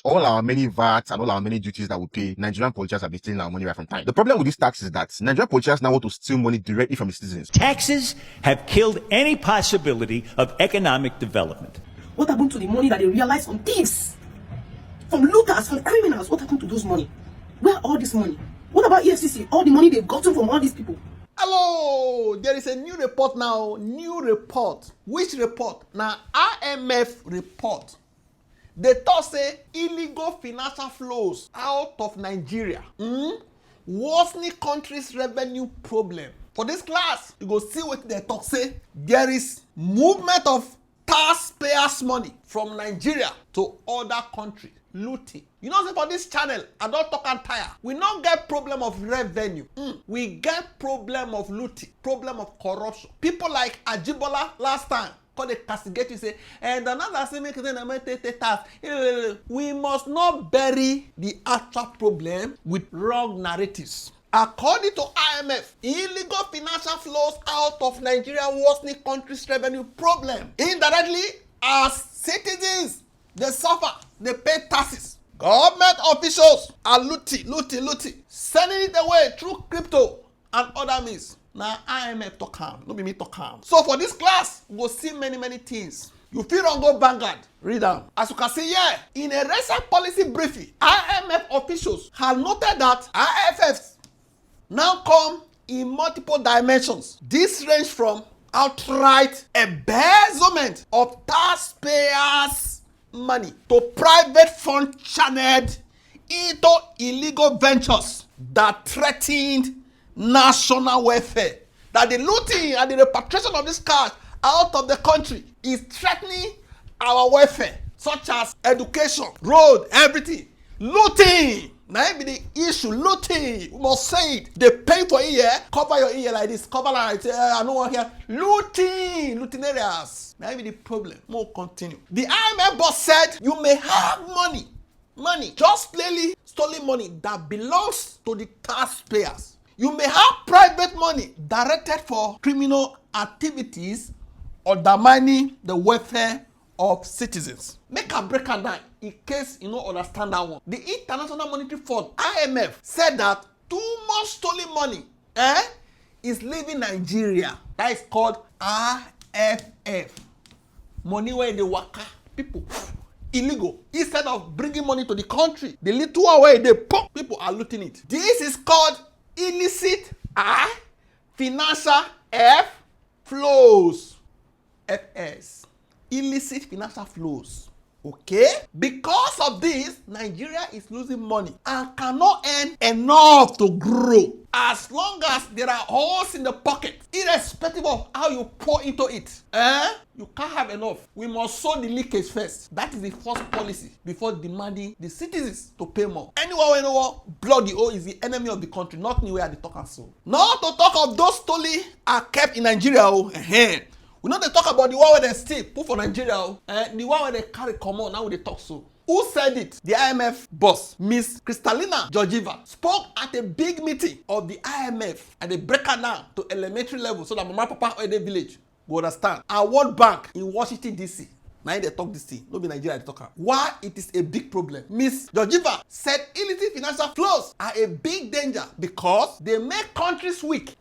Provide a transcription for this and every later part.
all our many VATs and all our many duties that we pay, Nigerian politicians have been stealing our money right from time. The problem with this tax is that Nigerian politicians now want to steal money directly from the citizens. Taxes have killed any possibility of economic development. What happened to the money that they realized from thieves, from looters, from criminals? What happened to those money? Where are all this money? What about EFCC? All the money they've gotten from all these people? Hello, there is a new report now. New report. Which report? Now, IMF report. They thought say illegal financial flows out of Nigeria worsening country's revenue problem. For this class, you go see what they talk say. There is movement of taxpayers' money from Nigeria to other countries. Looting. You know, say for this channel, I don't talk and tire. We don't get problem of revenue. We get problem of looting, problem of corruption. People like Ajibola last time called they castigate you say, and another say make it tax. We must not bury the actual problem with wrong narratives. According to IMF, illegal financial flows out of Nigeria worsening country's revenue problem. Indirectly, as citizens, they suffer, they pay taxes. Government officials are looting, sending it away through crypto and other means. Now IMF talk am, no be me talk am. So for this class, we go see many things. You feel on go Vanguard, read them. As you can see here, in a recent policy briefing, IMF officials have noted that IFFs now come in multiple dimensions. This range from outright embezzlement of taxpayers' money to private fund channeled into illegal ventures that threatened national welfare. That the looting and the repatriation of this cash out of the country is threatening our welfare, such as education, road, everything. Looting. Now be the issue. Looting. We must say it. They pay for ear, cover your ear like this, cover like I don't want to hear. Looting areas. Now be the problem. More continue. The IMF boss said you may have money, just plainly stolen money that belongs to the taxpayers. You may have private money directed for criminal activities undermining the welfare of citizens. Make a break and down in case you don't understand that one. The International Monetary Fund, IMF, said that too much stolen money is leaving Nigeria. That is called IFF. Money where they waka people illegal. Instead of bringing money to the country, the little away they pump, people are looting it. This is called illicit financial flows. FS. Illicit financial flows. Okay? Because of this, Nigeria is losing money and cannot earn enough to grow. As long as there are holes in the pocket, irrespective of how you pour into it, you can't have enough. We must solve the leakage first. That is the first policy before demanding the citizens to pay more. Anyone who know blood the oil is the enemy of the country, not me where they talk and so. Not to talk of those stolen are kept in Nigeria. We know they talk about the one where they steal, put for Nigeria, the one where they carry common, now they talk so. Who said it? The IMF boss, Miss Kristalina Georgieva, spoke at a big meeting of the IMF and they break her down to elementary level so that Mama Papa or the village go understand. Our World Bank in Washington DC. Now they talk this thing, no be Nigeria they talk. Why it is a big problem? Miss Georgieva said illicit financial flows are a big danger because they make countries weak,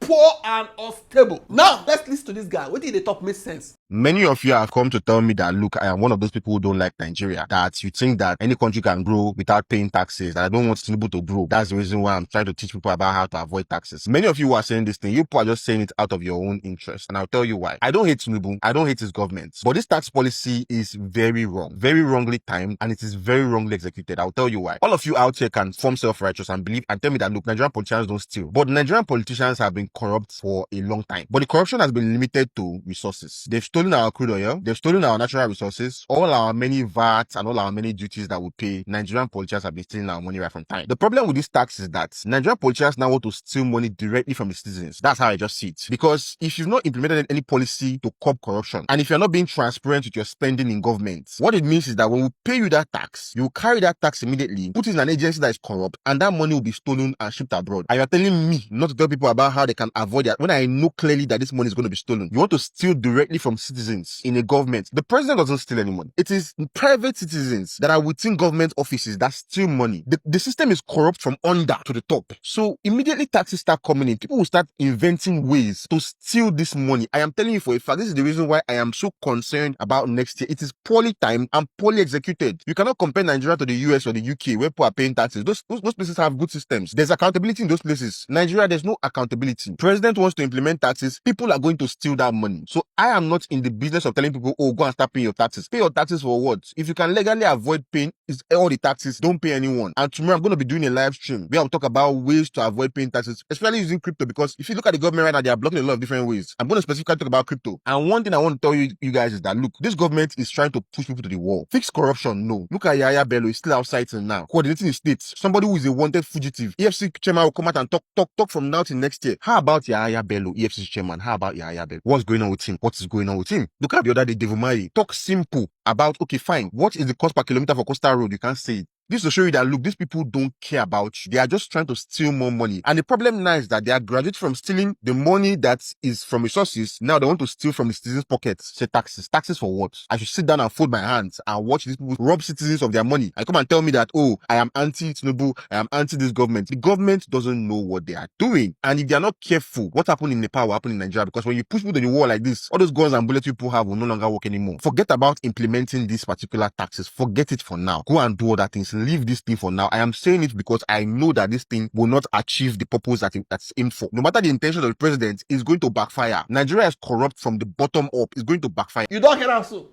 poor and unstable. Now let's listen to this guy. What did they talk make sense? Many of you have come to tell me that, look, I am one of those people who don't like Nigeria, that you think that any country can grow without paying taxes, that I don't want Tinubu to grow. That's the reason why I'm trying to teach people about how to avoid taxes. Many of you who are saying this thing, you people are just saying it out of your own interest. And I'll tell you why. I don't hate Tinubu. I don't hate his government. But this tax policy is very wrong, very wrongly timed, and it is very wrongly executed. I'll tell you why. All of you out here can form self-righteous and believe and tell me that, look, Nigerian politicians don't steal. But Nigerian politicians have been corrupt for a long time. But the corruption has been limited to resources. They've stolen our crude oil. They've stolen our natural resources, all our many VATs and all our many duties that we pay. Nigerian politicians have been stealing our money right from time. The problem with this tax is that Nigerian politicians now want to steal money directly from the citizens. That's how I just see it. Because if you've not implemented any policy to curb corruption, and if you're not being transparent with your spending in government, what it means is that when we pay you that tax, you carry that tax immediately, put it in an agency that is corrupt, and that money will be stolen and shipped abroad. And you're telling me not to tell people about how they can can avoid that, when I know clearly that this money is going to be stolen. You want to steal directly from citizens in a government. The president doesn't steal any money. It is private citizens that are within government offices that steal money. The system is corrupt from under to the top. So immediately taxes start coming in, people will start inventing ways to steal this money. I am telling you for a fact, this is the reason why I am so concerned about next year. It is poorly timed and poorly executed. You cannot compare Nigeria to the US or the UK where people are paying taxes. Those places have good systems. There's accountability in those places. Nigeria, there's no accountability. President wants to implement taxes. People are going to steal that money. So I am not in the business of telling people, oh, go and start paying your taxes. Pay your taxes for what? If you can legally avoid paying all the taxes, don't pay anyone. And tomorrow I'm going to be doing a live stream where I'll talk about ways to avoid paying taxes, especially using crypto, because if you look at the government right now, they are blocking a lot of different ways. I'm going to specifically talk about crypto. And one thing I want to tell you guys is that, look, this government is trying to push people to the wall. Fix corruption, no. Look at Yaya Bello, he's still outside till now, coordinating the states. Somebody who is a wanted fugitive. EFCC chairman will come out and talk from now till next year. How about Yaya Bello, EFCC chairman? How about Yaya Bello? What's going on with him? What is going on with him? Look at the other day, Devumai. Talk simple about, okay, fine. What is the cost per kilometer for coastal road? You can't say it. This to show you that, look, these people don't care about you. They are just trying to steal more money. And the problem now is that they are graduated from stealing the money that is from resources. Now they want to steal from the citizens' pockets. Say taxes. Taxes for what? I should sit down and fold my hands and watch these people rob citizens of their money. And come and tell me that, oh, I am anti-Tinubu, I am anti this government. The government doesn't know what they are doing. And if they are not careful, what happened in Nepal will happen in Nigeria. Because when you push people to the wall like this, all those guns and bullets people have will no longer work anymore. Forget about implementing these particular taxes. Forget it for now. Go and do other things. Leave this thing for now. I am saying it because I know that this thing will not achieve the purpose that's aimed for. No matter the intention of the president, it's going to backfire. Nigeria is corrupt from the bottom up. It's going to backfire. You don't hear that, so?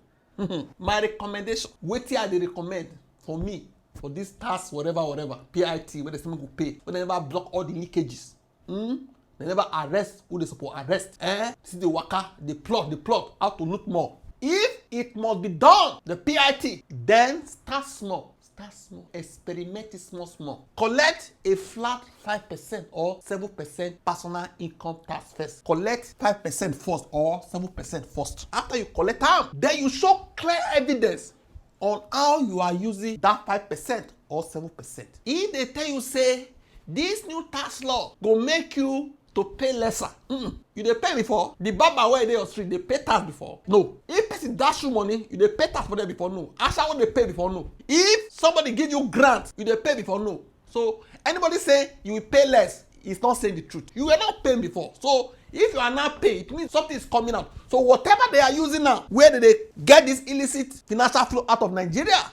My recommendation, what I they recommend for me, for this task, whatever, PIT, where the someone will pay, where they never block all the leakages. They never arrest who they suppose arrest. See the waka, the plot, how to loot more. If it must be done, the PIT, then start small. Experiment it small. Collect a flat 5% or 7% personal income tax first. Collect 5% first or 7% first. After you collect them, then you show clear evidence on how you are using that 5% or 7%. If they tell you, say, this new tax law go make you to pay lesser. You dey pay before? The barber where dey your street, they pay tax before? No. If person dash you money, you dey pay tax for them before? No. Asha what they pay before? No. If somebody give you grant, you dey pay before? No. So anybody say you will pay less, is not saying the truth. You were not paying before. So if you are not paying, it means something is coming out. So whatever they are using now, where did they get this illicit financial flow out of Nigeria?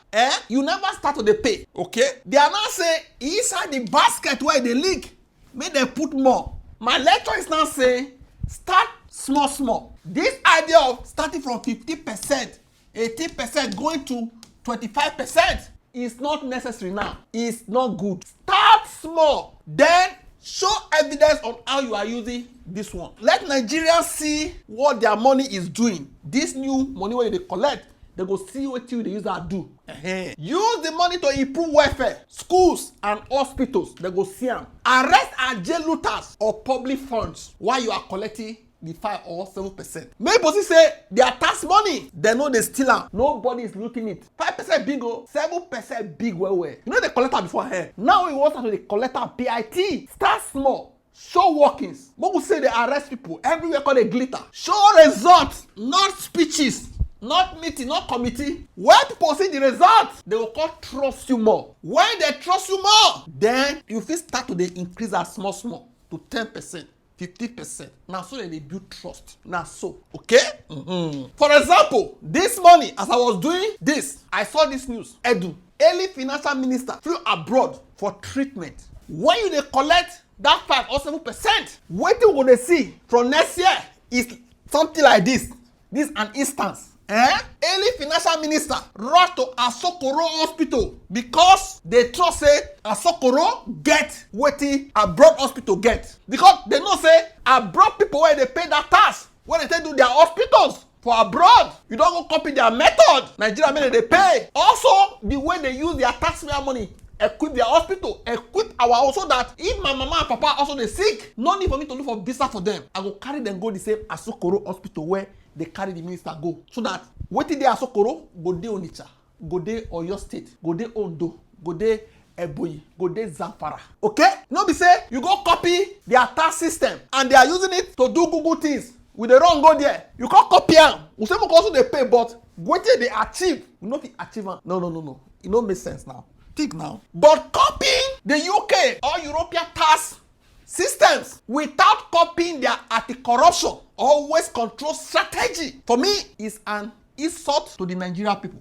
You never start to dey pay. Okay? They are now saying inside the basket where they leak, may they put more. My lecture is now saying start small. This idea of starting from 50%, 18% going to 25% is not necessary now. It's not good. Start small, then show evidence on how you are using this one. Let Nigerians see what their money is doing. This new money where they collect, they go see what you the user do. Use the money to improve welfare, schools and hospitals. They go see them. Arrest and jail looters or public funds while you are collecting the 5 or 7%. Many people say their tax money, they know they steal them. Nobody is looting it. 5% big, 7% big well. You know they collect them before here. Now we want to the collector PIT. Start small. Show workings. People say they arrest people everywhere called a glitter. Show results, not speeches. Not meeting, not committee. When people see the results, they will trust you more. When they trust you more, then you fit start to increase that small to 10%, 50%. Now so they build trust. Now so, okay? For example, this morning as I was doing this, I saw this news. Edu, early financial minister, flew abroad for treatment. When you dey collect that 5 or 7%, what you gonna see from next year is something like this. This an instance. Early financial minister rush to Asokoro hospital because they trust say Asokoro get wetin abroad hospital get. Because they know say abroad people where they pay that tax, when they take do their hospitals for abroad, you don't go copy their method. Nigeria money they pay. Also, the way they use their taxpayer money, equip their hospital, equip our also that if my mama and papa also they sick, no need for me to look for visa for them. I go carry them go the same Asokoro hospital where they carry the minister go. So that wetin dey Asokoro go dey Onitsha, go dey Oyo State, go dey Ondo, go dey Ebonyi, go dey Zamfara. Okay? No be say you go copy their tax system and they are using it to do Google things. We dey run go there. You can't copy am. We say we also dey pay, but wetin they achieve, we no fit achieve am. No. It no make sense now. Think now. But copying the UK or European tax systems without copying their anti-corruption or waste control strategy, for me, is an insult to the Nigerian people.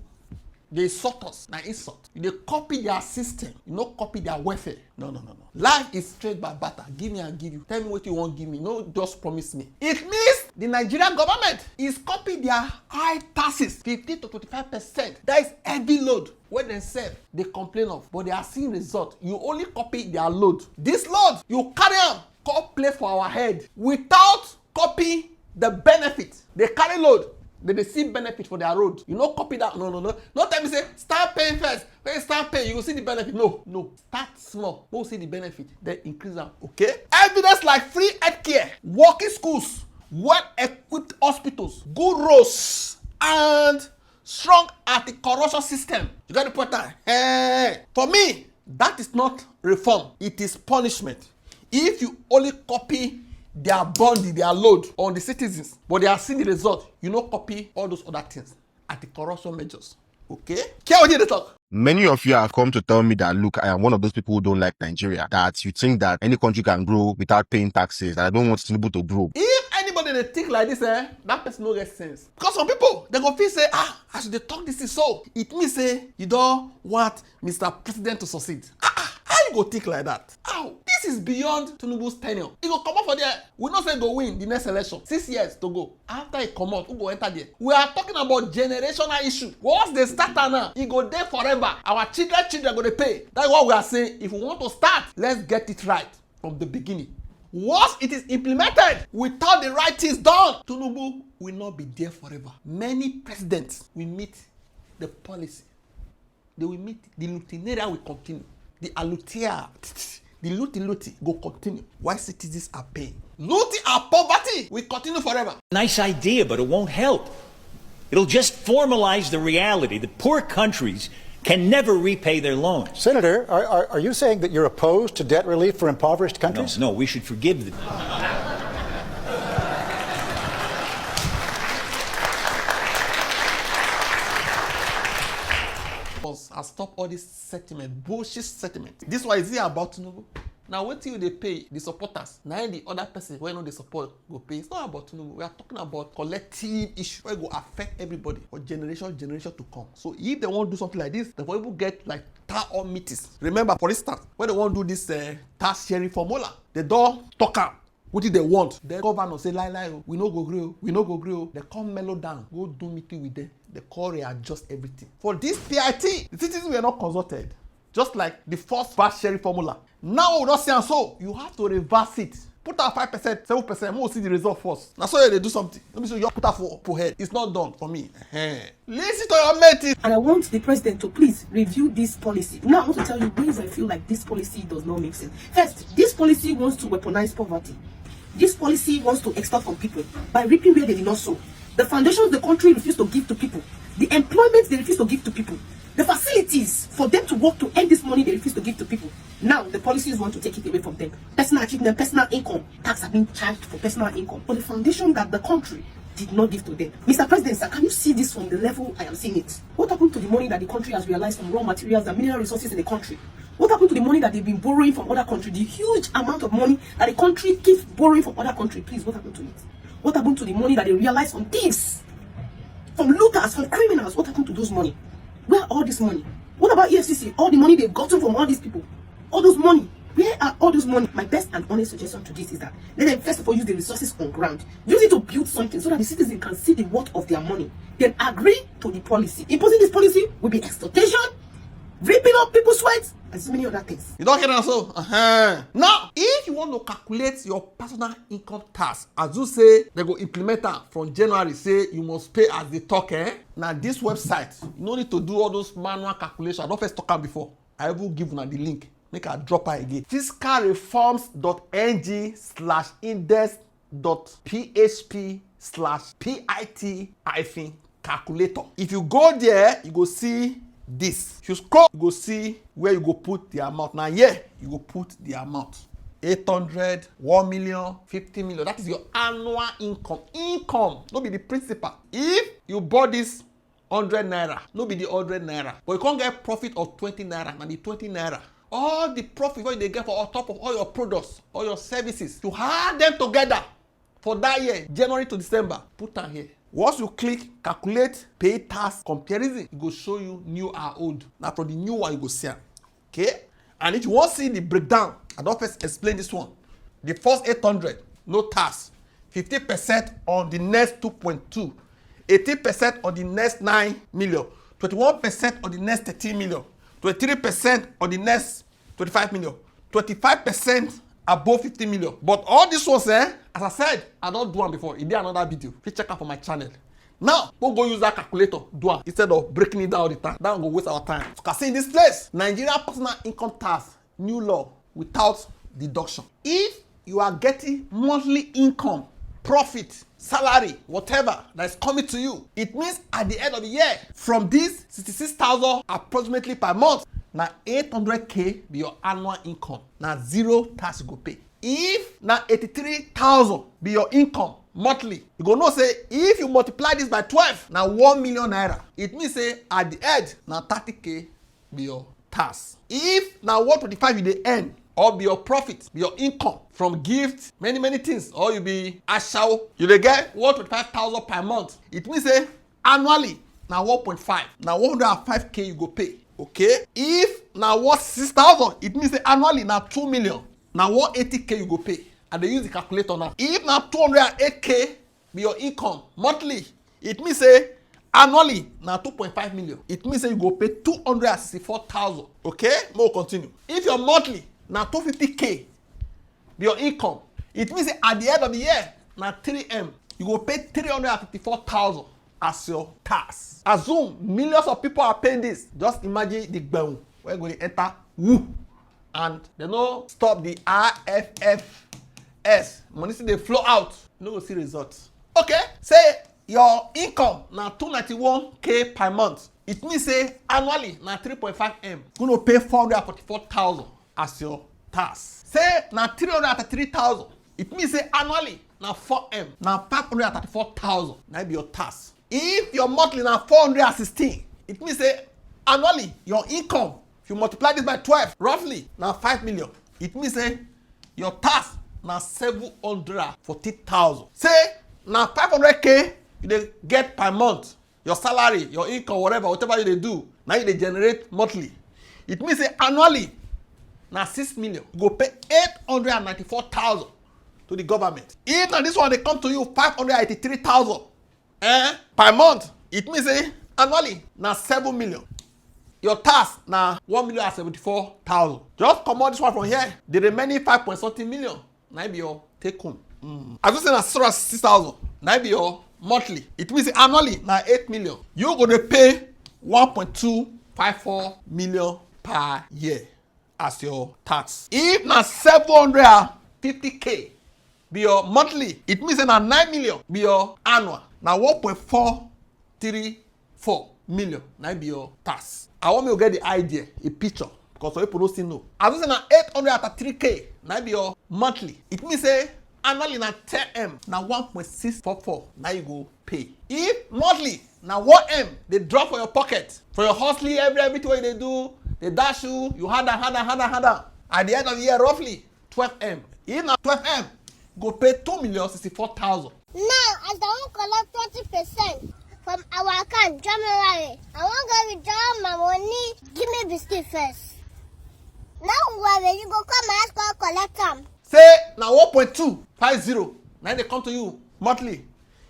They insult us, na insult. They copy their system, you no copy their welfare. No. Life is straight by barter. Give me and give you. Tell me what you want, give me. No, just promise me. It means the Nigerian government is copying their high taxes, 50 to 25%. That is heavy load. When they sell, they complain of, but they are seeing result. You only copy their load. This load, you carry am, come play for our head without copy the benefit. They carry load. They see benefit for their road. You no copy that. No. No tell me say start paying first. When you start paying, you will see the benefit. No. Start small. We'll see the benefit. Then increase them. Okay? Evidence like free healthcare, working schools, well-equipped hospitals, good roads, and strong anti-corruption system. You got the point? Hey. For me, that is not reform. It is punishment. If you only copy their body, their load on the citizens, but they are seeing the result, you no copy all those other things, anti-corruption measures. Okay? Care what you talk. Many of you have come to tell me that, look, I am one of those people who don't like Nigeria, that you think that any country can grow without paying taxes, that I don't want Tinubu to grow. If anybody they think like this, that person no get sense. Because some people, they go feel say, as they talk this is so, it means say, you don't want Mr. President to succeed. How you go think like that? How? This is beyond Tinubu's tenure. He go come out for there. We not say go win the next election. 6 years to go. After he come out, who go enter there? We are talking about generational issue. Once they start now, he go there forever. Our children go to pay. That's what we are saying. If we want to start, let's get it right from the beginning. Once it is implemented without the right things done, Tinubu will not be there forever. Many presidents will meet the policy. They will meet the lutineria will continue. The alutia, the luti go continue. Why citizens are paying? Looting and poverty will continue forever. Nice idea, but it won't help. It'll just formalize the reality that poor countries can never repay their loans. Senator, are you saying that you're opposed to debt relief for impoverished countries? No, we should forgive them. I stop all this sentiment, bullshit sentiment. This one is here about Tinubu. Now wait till they pay the supporters. Now the other person who know they support go pay. It's not about Tinubu. We are talking about collective issue where it will affect everybody for generation to come. So if they want to do something like this, the people get like town hall meetings. Remember, for instance, when they want to do this tax sharing formula, they don't talk out. What did they want? The governor say, lie, we no go gree. They come mellow down, go do meeting with them. They call readjust everything. For this PIT, the citizens were not consulted. Just like the first tax sharing formula. Now we don't see and so you have to reverse it. Put out 5%, 7%, we'll see the result first. Now so they do something. Let me see you put out for head. It's not done for me. Listen to your mate. And I want the president to please review this policy. Now I want to tell you ways I feel like this policy does not make sense. First, this policy wants to weaponize poverty. This policy wants to extort from people by reaping where they did not sow. The foundations the country refused to give to people. The employment they refuse to give to people. The facilities for them to work to earn this money they refuse to give to people. Now the policies want to take it away from them. Personal achievement, personal income. Tax are being charged for personal income. For the foundation that the country did not give to them. Mr. President, sir, can you see this from the level I am seeing it? What happened to the money that the country has realized from raw materials and mineral resources in the country? What happened to the money that they've been borrowing from other countries? The huge amount of money that the country keeps borrowing from other countries. Please, what happened to it? What happened to the money that they realized from thieves? From looters, from criminals? What happened to those money? Where are all this money? What about EFCC? All the money they've gotten from all these people? All those money? Where are all those money? My best and honest suggestion to this is that let them first of all use the resources on ground. Use it to build something so that the citizens can see the worth of their money. Then agree to the policy. Imposing this policy will be exploitation, ripping up people's sweats, and so many other things. You don't get that so? Now, if you want to calculate your personal income tax, as you say, they go implement that from January, say you must pay as they talk, Now, this website, you no need to do all those manual calculations. I don't first talk about before. I will give you the link. Make a drop her again. fiscalreforms.ng/index.php/PIT-calculator. If you go there, you go see this. If you scroll, you go see where you go put the amount. Now here, you go put the amount. 800, 1 million, 50 million. That is your annual income. Income, no be the principal. If you bought this 100 naira, no be the 100 naira. But you can't get profit of 20 naira, na the 20 naira. All the profit wey you dey get for on top of all your products, all your services, you add them together for that year, January to December, put am here. Once you click calculate pay tax comparison, e go show you new and old. Na from the new one you go see am. Okay? And if you wan see the breakdown, I don first explain this one. The first 800, no tax. 50% on the next 2.2. 18% on the next 9 million. 21% on the next 13 million. 23% on the next 25 million. 25% above 50 million. But all these ones, as I said, I don't do them before. E dey another video. Please check out for my channel. Now, we'll go use that calculator, do it instead of breaking it down all the time. That will waste our time. You can see in this place, Nigeria personal income tax, new law, without deduction. If you are getting monthly income, profit, salary, whatever that is coming to you, it means at the end of the year, from this 66,000 approximately per month, na 800k be your annual income. Na zero tax you go pay. If na 83,000 be your income monthly, you go know say if you multiply this by 12, na 1 million naira. It means say at the end, na 30k be your tax. If na 125 you dey earn, or be your profit, be your income from gift, many things, or you be ashawo, you dey get 125,000 per month. It means say annually na 1.5, na 105k you go pay. Okay? If na worth 6,000, it means say annually na 2 million, na 180k you go pay. And they use the calculator now. If na 208k be your income monthly, it means say annually na 2.5 million. It means say you go pay 264,000. Okay? More continue. If your monthly na 250k be your income, it means say at the end of the year na 3M, you go pay 354,000 as your tax. Assume millions of people are paying this. Just imagine the gbẹ̀hùn wey go dey enter woo, and they no stop the IMF. Money still dey flow out, you no go see results. Okay, say your income na 291k per month. It means say annually na 3.5M. You go pay 444,000 as your tax. Say na 333,000. It means say annually na 4M, na 534,000. Na be your tax. If your monthly na 416, it means say annually your income, if you multiply this by 12, roughly na 5 million. It means say your tax na 740,000. Say na 500k you dey get per month. Your salary, your income, whatever you dey do, now you dey generate monthly. It means say annually na 6 million. You go pay 894,000 to the government. If na this one dey come to you 583,000 per month, it means say annually na 7 million. Your tax na 1,074,000. Just comot this one from here, the remaining 5 point something million na be your take home. As you say na 660,000 na be your monthly. It means say annually na 8 million. You go dey pay 1.254 million per year as your tax. If na 750k be your monthly, it means say na 9 million be your annual. Na 1.434 million na be your tax. I want me to get the idea, a picture, because some people don't still know. As you say na 833k na be your monthly. It means say annually na 10M, na 1.644 na you go pay. If monthly na 1M, they drop for your pocket, for your hustling, everything wey they do, they dash you, you had that. At the end of the year, roughly 12M. If na 12M, go pay 2,064,000. Now, as I won't collect 20% from our account January, I won't go withdraw my money. Give me biscuit first. Now, when you go come and ask for collect them. Say na 1.250 na they come to you monthly.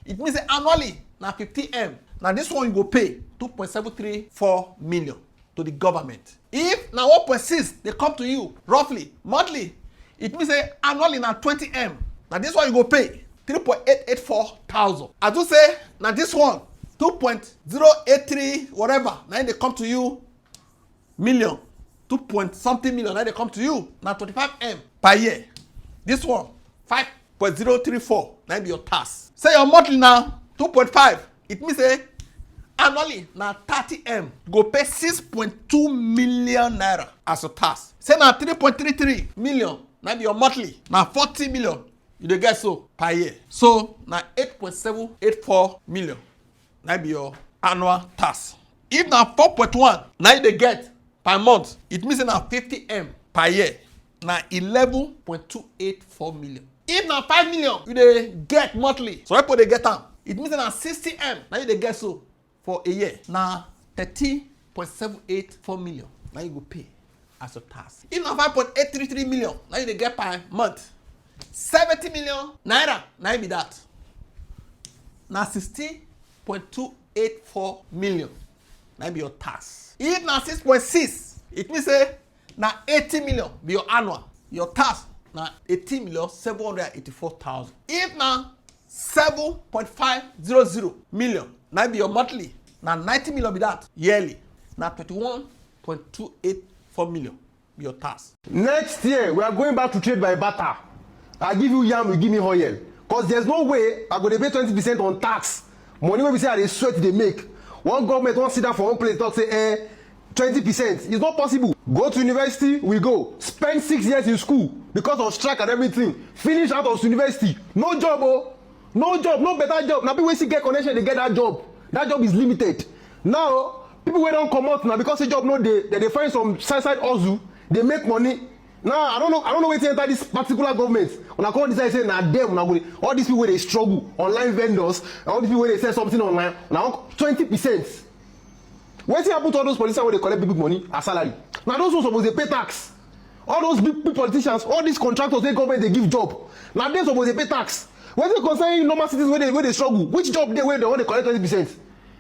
It means say annually na 50M. Now this one you go pay 2.734 million to the government. If na 1.6 they come to you roughly monthly, it means say annually na 20M. Now this one you go pay 3.884,000. As you say, now this one 2.083 whatever. Now they come to you million, 2 point something million. Now they come to you now 25M per year. This one 5.034. Now be your tax. Say your monthly now 2.5. It means say annually na 30M go pay 6.2 million naira as a tax. Say na 3.33 million na be your monthly, na 40 million you dey get so per year. So na 8.784 million na be your annual tax. If na 4.1 na you dey get per month, it means say na 50M per year, na 11.284 million. If na 5 million you dey get monthly, so people dey get am, it means say na 60M na you dey get so for a year, na 30.784 million na you go pay as a tax. If na 5.833 million na you dey get per month, 70 million naira na be that, na 16.284 million na be your tax. If na 6.6, it means say na 80 million be your annual. Your tax na 18,784,000. If na 7.500 million na be your monthly, na 90 million be that yearly, na 21.284 million be your tax. Next year we are going back to trade by barter. I give you yam, you give me oil, cause there's no way I go dey pay 20% on tax. Money wey be say I dey sweat dey make. One government wan sit down for one place talk say 20%. It's not possible. Go to university, we go. Spend 6 years in school because of strike and everything. Finish out of university. No job, oh. No job, no better job. Now people wey still get connection, they get that job. That job is limited. Now, people wey don comot now because the job no dey, they find some side hustle, they make money. Now, I don't know wetin enter this particular government. When I come decide say na them, all these people wey dey struggle, online vendors, all these people wey dey sell something online, now 20%. Wetin happen to all those politicians wey dey collect big money as salary? Na those ones suppose dey pay tax. All those big politicians, all these contractors wey government dey give job, na dem suppose dey pay tax. Wetin concern normal citizens wey dey struggle? Which job dey wey dem wan dey collect 20%?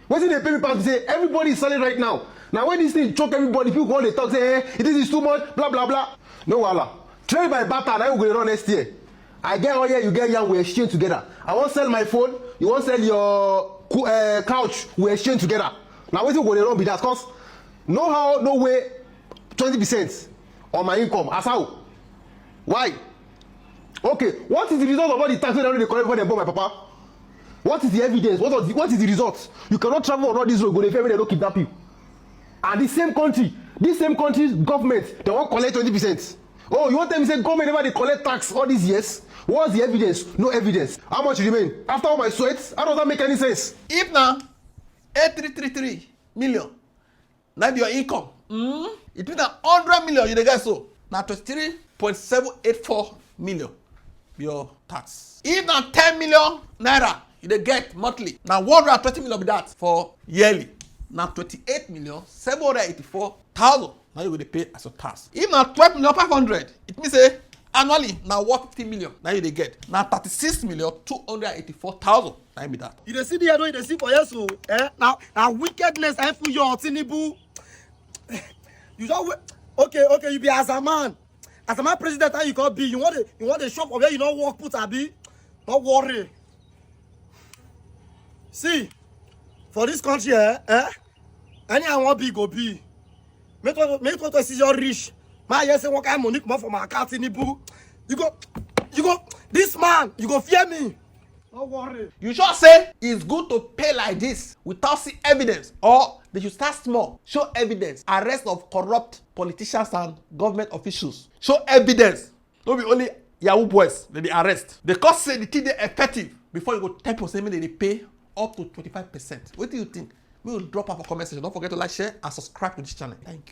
Wetin dey pay me pass be say everybody is selling right now. Na when this thing choke everybody, people wan dey talk say this is too much, blah blah blah. No wahala. Trade by barter na we go dey run next year. I get oil, you get yam, we exchange together. I wan sell my phone, you wan sell your couch, we exchange together. Na wetin we go dey run be that, cause no how, no way 20% on my income. As how? Why? Okay, what is the result of all the tax wey dem dey collect before dem born my papa? What is the evidence? What is the result? You cannot travel on all these roads, go dey fear make dem no kidnap you. And this same country's government, they wan collect 20%. Oh, you wan tell me say government never dey collect tax all these years? What's the evidence? No evidence. How much remain? After all my sweat, how does that make any sense? If na 8333 million na be your income, it means na 100 million you dey get so, na 23.784 million be your tax. If na 10 million naira you dey get monthly, na 120 million be that for yearly, na 28,784,000 na you go dey pay as your tax. If na 12,500,000, it means say annually na 150 million na you dey get, na 36,284,000 na be that. You dey see the head wey you dey see for here so, na wickedness I full your Tinubu. You just wait. Okay, you be as a man president, how you can be? You want the shop of where you don't work put abi? Don't worry. See, for this country, any I want be go be. Make what see your rich. My yes, say what kind of money come out from my account Tinubu? You go. This man, you go fear me. Don't worry. You sure say it's good to pay like this without see evidence, or they should start small, show evidence, arrest of corrupt politicians and government officials. Show evidence. Don't be only Yahoo boys that they arrest. The cost say the thing they effective before you go type for saying they pay up to 25%. What do you think? We will drop off a comment section. Don't forget to like, share, and subscribe to this channel. Thank you.